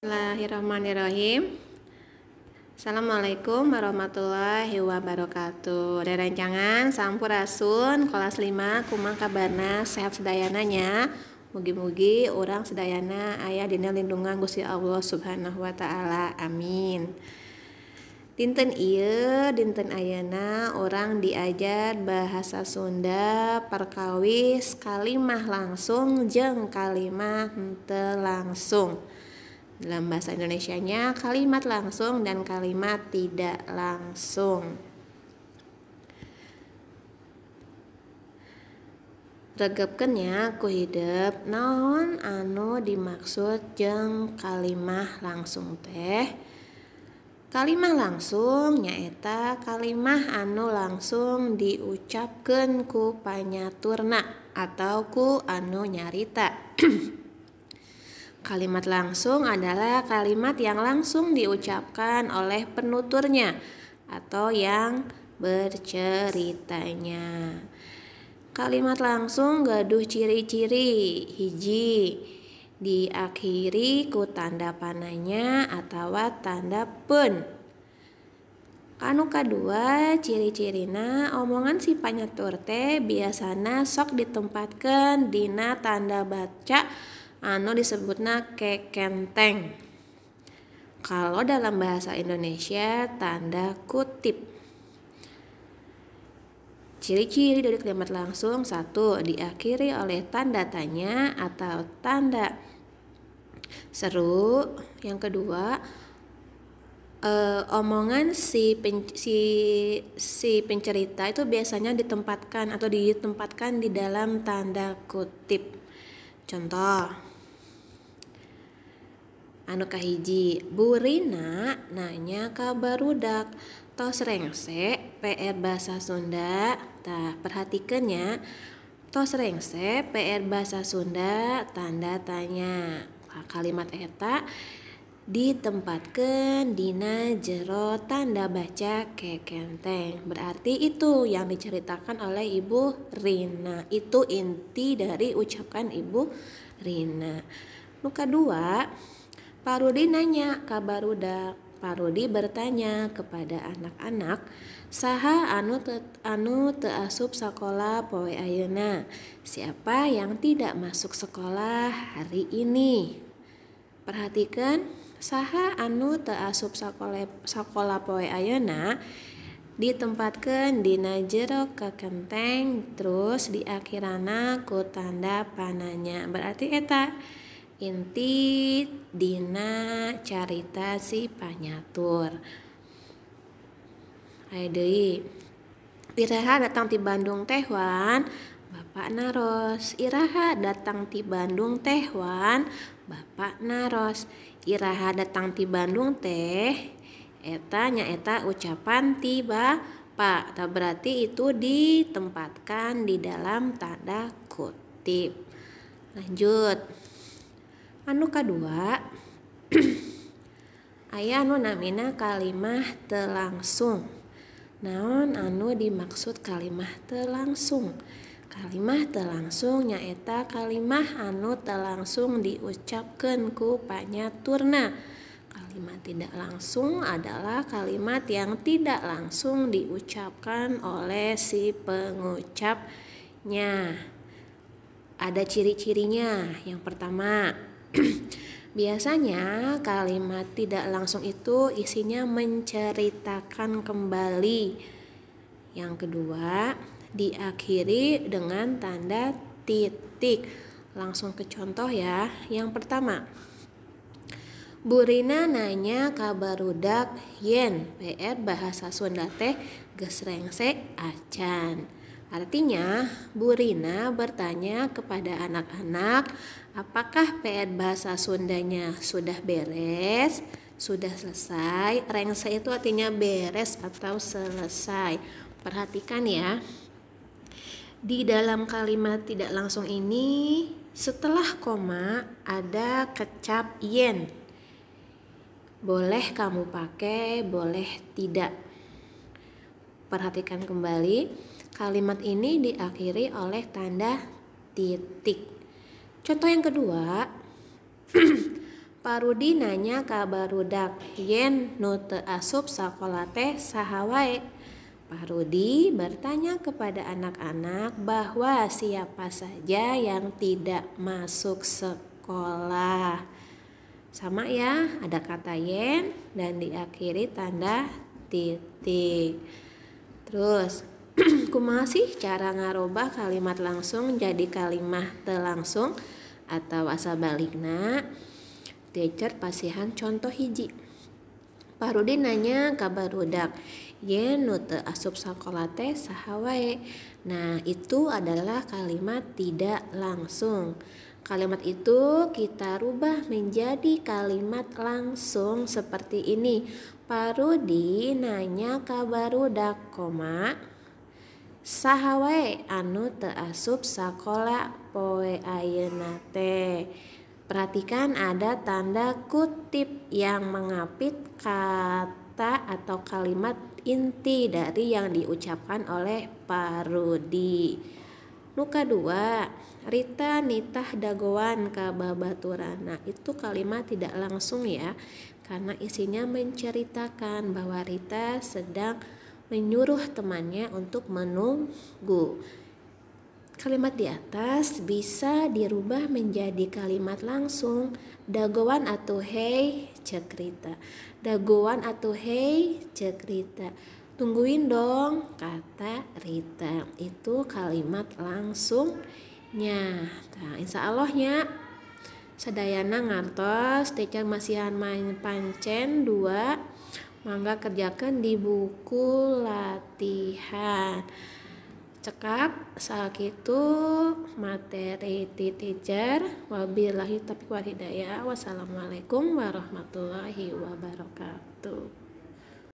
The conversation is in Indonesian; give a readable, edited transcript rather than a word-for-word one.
Bismillahirrahmanirrahim. Assalamualaikum warahmatullahi wabarakatuh. Rerencangan sampurasun kelas 5 kumaha kabarna sehat sedayananya. Mugi-mugi orang sedayana aya dina lindungan Gusti Allah Subhanahu wa taala. Amin. Dinten ayeuna orang diajar bahasa Sunda perkawis kalimah langsung jeung kalimah henteu langsung. Dalam bahasa Indonesianya kalimat langsung dan kalimat tidak langsung. Regepkeunnya ku hideuk naon anu dimaksud jeung kalimah langsung teh. Kalimah langsung nyaeta kalimah anu langsung diucapkeun ku panyaturna atau ku anu nyarita. Kalimat langsung adalah kalimat yang langsung diucapkan oleh penuturnya atau yang berceritanya. Kalimat langsung gaduh ciri-ciri. Hiji, diakhiri ku tanda pananya atau tanda pun. Anu kadua, ciri-cirina omongan si panyatur teh biasana sok ditempatkeun dina tanda baca anu disebutna kekenteng. Kalau dalam bahasa Indonesia tanda kutip. Ciri-ciri dari kalimat langsung: 1. Diakhiri oleh tanda tanya atau tanda seru. Yang kedua, omongan si pencerita itu biasanya ditempatkan di dalam tanda kutip. Contoh anu kahiji, burina nanya ka barudak tos rengse PR bahasa Sunda. Tah perhatikeun nya, tos rengse PR bahasa Sunda tanda tanya. Kalimat eta ditempatkeun dina jero tanda baca kekenteng. Berarti itu yang diceritakan oleh Ibu Rina. Itu inti dari ucapan Ibu Rina. Nu kadua, Parudi nanya ka barudak. Parudi bertanya kepada anak-anak, saha anu teu asup sakola poe ayeuna? Siapa yang tidak masuk sekolah hari ini? Perhatikan, saha anu teu asup sakola poe ayeuna ditempatkeun dina jero kekenteng terus diakhirana ku tanda pananya. Berarti eta inti dina carita si panyatur. Aya deui, Iraha datang ti Bandung teh wan, Bapak naros. Iraha datang ti Bandung teh wan, Bapak naros. Iraha datang ti Bandung teh eta nyaeta ucapan ti Bapak. Berarti itu ditempatkan di dalam tanda kutip. Lanjut. Anu kadua, aya anu namina kalimah teu langsung. Naon anu dimaksud kalimah teu langsung? Kalimah teu langsung nyaeta kalimah anu teu langsung diucapkeun ku panyaturna. Kalimat tidak langsung adalah kalimat yang tidak langsung diucapkan oleh si pengucapnya. Ada ciri-cirinya. Yang pertama, biasanya kalimat tidak langsung itu isinya menceritakan kembali. Yang kedua, diakhiri dengan tanda titik. Langsung ke contoh ya. Yang pertama, Burina nanya ka barudak yen PR bahasa Sunda teh geus rengse acan. Artinya, Burina bertanya kepada anak-anak, apakah PR bahasa Sundanya sudah beres, sudah selesai. Rengse itu artinya beres atau selesai. Perhatikan ya, di dalam kalimat tidak langsung ini setelah koma ada kecap yen. Boleh kamu pakai, boleh tidak. Perhatikan kembali. Kalimat ini diakhiri oleh tanda titik. Contoh yang kedua, Parudi nanya ka barudak, yen nu teu asup sakola teh saha wae. Parudi bertanya kepada anak-anak bahwa siapa saja yang tidak masuk sekolah. Sama ya, ada kata yen dan diakhiri tanda titik. Terus, kumaha sih cara ngarobah kalimat langsung jadi kalimat teu langsung atau asa balikna? Teacher pasihan contoh hiji. Parudi nanya ka barudak, yen nu teu asup sakola teh saha wae. Nah, itu adalah kalimat tidak langsung. Kalimat itu kita rubah menjadi kalimat langsung seperti ini. Parudi nanya ka barudak, saha wae anu teu asup sakola poe ayeuna teh. Perhatikan ada tanda kutip yang mengapit kata atau kalimat inti dari yang diucapkan oleh Parudi. Nu kadua, Rita nitah dagoan ka babaturana. Itu kalimat tidak langsung ya, karena isinya menceritakan bahwa Rita sedang menyuruh temannya untuk menunggu. Kalimat di atas bisa dirubah menjadi kalimat langsung. Dagoan atuh hei, cek Rita. Dagoan atuh hei, cek Rita. Tungguin dong, kata Rita. Itu kalimat langsungnya. Nah, insya Allahnya sadayana ngantos teacher masihan main pancen 2. Mangga kerjakan di buku latihan. Cekap sakitu materi ti teacher. Wabillahi taufiq wal hidayah. Wassalamualaikum warahmatullahi wabarakatuh.